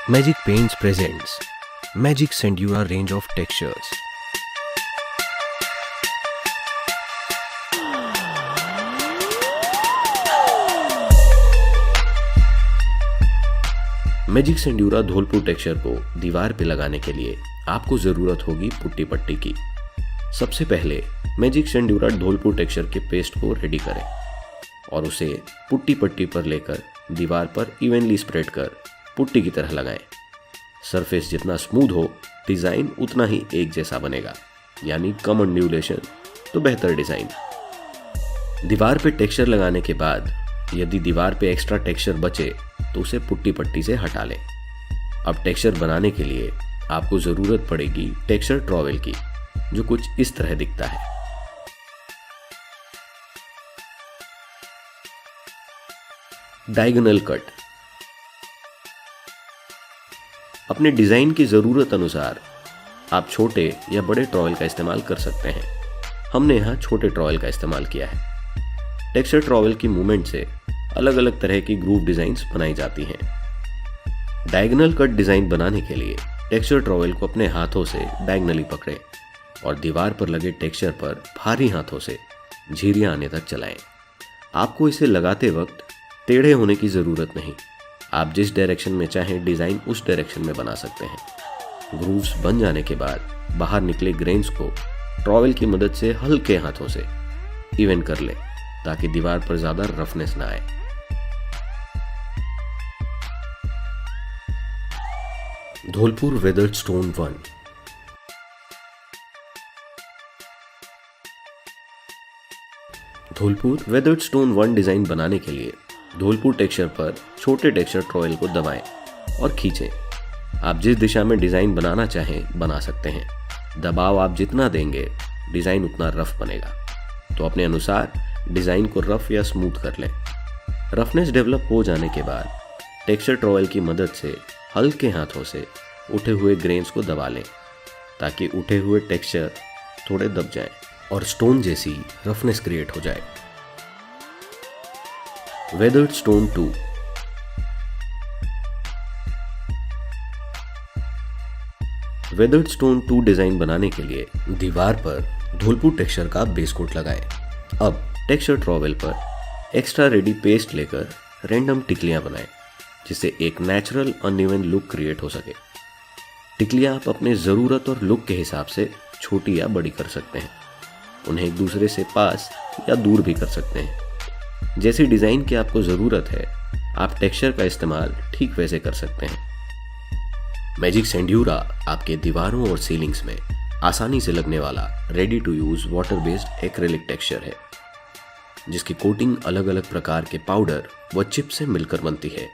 Magic Paints presents Magic Sendura range of textures. Magic Sendura Dholpur texture को दीवार पे लगाने के लिए आपको जरूरत होगी पुट्टी पट्टी की। सबसे पहले मैजिक सेंड्यूरा धोलपुर टेक्सचर के पेस्ट को रेडी करें और उसे पुट्टी पट्टी पर लेकर दीवार पर इवनली स्प्रेड कर पुट्टी की तरह लगाएं। सरफेस जितना स्मूथ हो डिजाइन उतना ही एक जैसा बनेगा, यानी कम अंड्यूलेशन तो बेहतर डिजाइन। दीवार पे टेक्सचर लगाने के बाद यदि दीवार पे एक्स्ट्रा टेक्सचर बचे तो उसे पुट्टी पट्टी से हटा लें। अब टेक्सचर बनाने के लिए आपको जरूरत पड़ेगी टेक्सचर ट्रॉवेल की, जो कुछ इस तरह दिखता है। Diagonal cut. अपने डिजाइन की जरूरत अनुसार आप छोटे या बड़े ट्रॉवेल का इस्तेमाल कर सकते हैं। हमने यहां छोटे ट्रॉवेल का इस्तेमाल किया है। टेक्सचर ट्रॉवेल की मूवमेंट से अलग अलग तरह की ग्रूव डिजाइन्स बनाई जाती हैं। डायगोनल कट डिजाइन बनाने के लिए टेक्सचर ट्रॉवेल को अपने हाथों से डायगोनली पकड़ें और दीवार पर लगे टेक्सचर पर भारी हाथों से झिर्रियां आने तक चलाएं। आपको इसे लगाते वक्त टेढ़े होने की जरूरत नहीं। आप जिस डायरेक्शन में चाहें डिजाइन उस डायरेक्शन में बना सकते हैं। ग्रूव्स बन जाने के बाद बाहर निकले ग्रेन्स को ट्रॉवेल की मदद से हल्के हाथों से इवन कर लें ताकि दीवार पर ज्यादा रफनेस ना आए। Dholpur weathered stone 1। Dholpur weathered stone 1 design बनाने के लिए धोलपुर टेक्सचर पर छोटे टेक्सचर ट्रॉवेल को दबाएं और खींचें। आप जिस दिशा में डिजाइन बनाना चाहें बना सकते हैं। दबाव आप जितना देंगे डिजाइन उतना रफ बनेगा, तो अपने अनुसार डिजाइन को रफ या स्मूथ कर लें। रफनेस डेवलप हो जाने के बाद टेक्सचर ट्रॉवेल की मदद से हल्के हाथों से उठे हुए ग्रेन्स को दबा लें ताकि उठे हुए टेक्सचर थोड़े दब जाएं और स्टोन जैसी रफनेस क्रिएट हो जाए। Weathered stone 2। Weathered stone 2 design बनाने के लिए दीवार पर धोलपुर टेक्सचर का बेस कोट लगाएं। अब टेक्सचर ट्रॉवेल पर एक्स्ट्रा रेडी पेस्ट लेकर रैंडम टिकलियां बनाएं जिससे एक नेचुरल अनइवन लुक क्रिएट हो सके। टिकलियां आप अपने ज़रूरत और लुक के हिसाब से छोटी या बड़ी कर सकते हैं। उन्हें एक दूसरे से पास या दूर भी कर सकते हैं। जैसी डिज़ाइन की आपको ज़रूरत है आप टेक्सचर का इस्तेमाल ठीक वैसे कर सकते हैं। मैजिक सेंड्यूरा आपके दीवारों और सीलिंग्स में आसानी से लगने वाला ready to use water based acrylic texture है, जिसकी कोटिंग अलग अलग प्रकार के पाउडर व चिप से मिलकर बनती है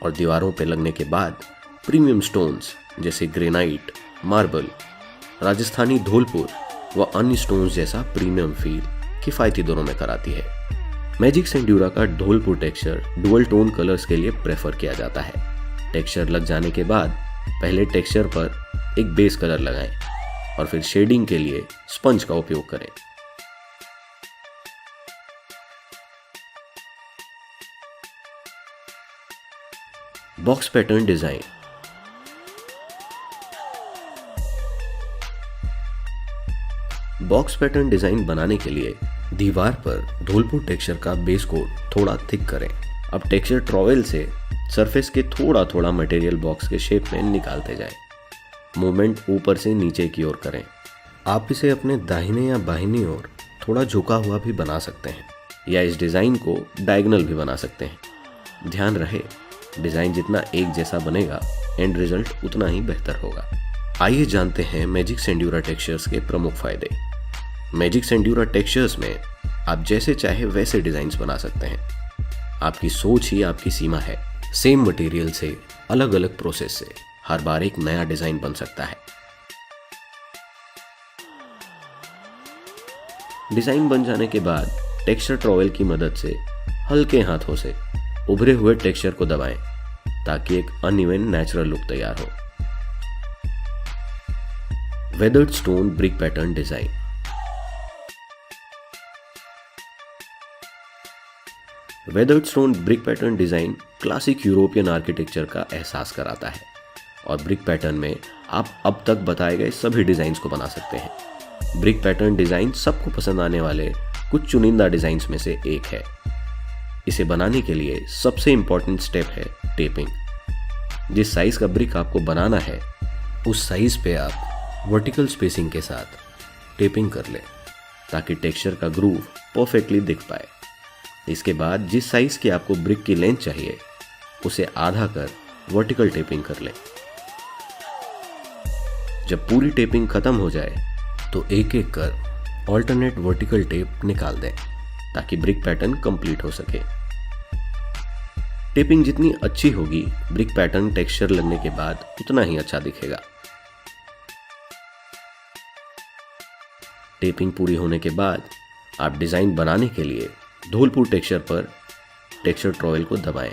और दीवारों पर लगने के बाद प्रीमियम स्टोन्स जैसे ग्रेनाइट, मार्बल, राजस्थानी धोलपुर व अन्य स्टोन्स जैसा प्रीमियम फील किफ़ायती दोनों में कराती है। मैजिक सेंड्यूरा का Dholpur texture dual tone colours के लिए प्रेफर किया जाता है। टेक्सचर लग जाने के बाद पहले टेक्सचर पर एक बेस कलर लगाएं और फिर शेडिंग के लिए स्पंज का उपयोग करें। Box pattern design. Box pattern design बनाने के लिए दीवार पर धोलपुर टेक्सचर का बेस कोट थोड़ा थिक करें। अब टेक्सचर ट्रॉवेल से सरफेस के थोड़ा थोड़ा मटेरियल बॉक्स के शेप में निकालते जाएं। मूवमेंट ऊपर से नीचे की ओर करें। आप इसे अपने दाहिने या बाहिनी ओर थोड़ा झुका हुआ भी बना सकते हैं या इस डिज़ाइन को डायगोनल भी बना सकते हैं। ध्यान रहे डिज़ाइन जितना एक जैसा बनेगा एंड रिजल्ट उतना ही बेहतर होगा। आइए जानते हैं मैजिक सेंड्यूरा टेक्सचर्स के प्रमुख फायदे। मैजिक सेंड्यूरा टेक्सचर्स में आप जैसे चाहे वैसे डिजाइन्स बना सकते हैं। आपकी सोच ही आपकी सीमा है। सेम मटेरियल से अलग अलग प्रोसेस से हर बार एक नया डिजाइन बन सकता है। डिजाइन बन जाने के बाद टेक्सचर ट्रॉवेल की मदद से हल्के हाथों से उभरे हुए टेक्सचर को दबाएं ताकि एक अनइवन नेचुरल लुक तैयार हो। Weathered stone brick pattern design. Weathered stone brick pattern design classic European architecture का एहसास कराता है। और ब्रिक पैटर्न में आप अब तक बताए गए सभी डिज़ाइंस को बना सकते हैं। ब्रिक पैटर्न डिज़ाइन सबको पसंद आने वाले कुछ चुनिंदा डिज़ाइंस में से एक है। इसे बनाने के लिए सबसे इम्पॉर्टेंट स्टेप है टेपिंग। जिस साइज़ का ब्रिक आपको बनाना है उस साइज़ पे आप वर्टिकल स्पेसिंग के साथ टेपिंग कर लें ताकि टेक्सचर का ग्रूव परफेक्टली दिख पाए। इसके बाद जिस साइज़ की आपको ब्रिक की लेंथ चाहिए उसे आधा कर वर्टिकल टेपिंग कर लें। जब पूरी टेपिंग खत्म हो जाए तो एक एक कर ऑल्टरनेट वर्टिकल टेप निकाल दें ताकि ब्रिक पैटर्न कंप्लीट हो सके। टेपिंग जितनी अच्छी होगी ब्रिक पैटर्न टेक्सचर लगने के बाद उतना ही अच्छा दिखेगा। टेपिंग पूरी होने के बाद आप डिज़ाइन बनाने के लिए धोलपुर टेक्सचर पर टेक्सचर ट्रॉवेल को दबाएं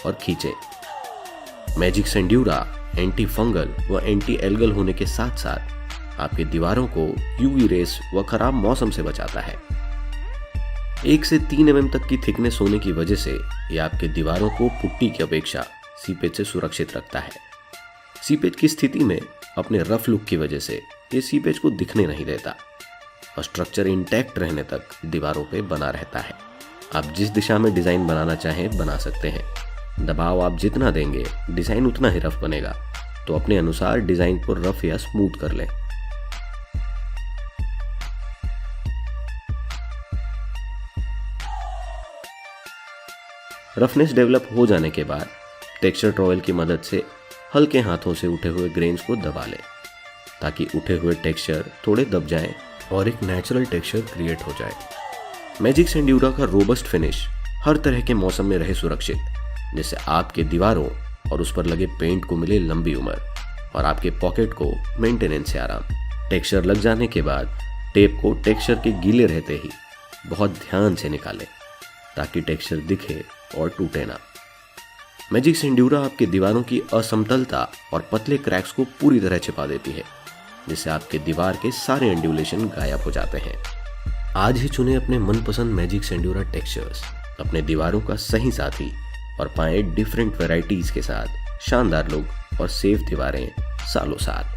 और खींचें। मैजिक सेंड्यूरा एंटी फंगल व एंटी एल्गल होने के साथ साथ आपके दीवारों को यूवी रेस व खराब मौसम से बचाता है। 1 से 3 mm तक की थिकनेस होने की वजह से ये आपके दीवारों को पुट्टी की अपेक्षा सीपेज से सुरक्षित रखता है। सीपेज की स्थिति में अपने रफ लुक की वजह से ये सीपेज को दिखने नहीं देता और स्ट्रक्चर इंटैक्ट रहने तक दीवारों पे बना रहता है। आप जिस दिशा में डिज़ाइन बनाना चाहें बना सकते हैं। दबाव आप जितना देंगे डिज़ाइन उतना ही रफ बनेगा, तो अपने अनुसार डिज़ाइन को रफ या स्मूथ कर लें। रफनेस डेवलप हो जाने के बाद टेक्सचर ट्रॉवेल की मदद से हल्के हाथों से उठे हुए ग्रेन्स को दबा लें ताकि उठे हुए टेक्सचर थोड़े दब जाएं और एक नेचुरल टेक्सचर क्रिएट हो जाए। मैजिक सेंड्यूरा का रोबस्ट फिनिश हर तरह के मौसम में रहे सुरक्षित, जिससे आपके दीवारों और उस पर लगे पेंट को मिले लंबी उम्र और आपके पॉकेट को मेंटेनेंस से आराम। टेक्सचर लग जाने के बाद टेप को टेक्सचर के गीले रहते ही बहुत ध्यान से निकालें ताकि टेक्सचर दिखे और टूटे ना। मैजिक सेंड्यूरा आपके दीवारों की असमतलता और पतले क्रैक्स को पूरी तरह छिपा देती है, जिससे आपके दीवार के सारे एंड्यूलेशन गायब हो जाते हैं। आज ही चुने अपने मनपसंद मैजिक सेंड्यूरा टेक्सचर्स, अपने दीवारों का सही साथी और पाएं डिफरेंट वैरायटीज के साथ शानदार लुक और सेफ दीवारें सालों साथ।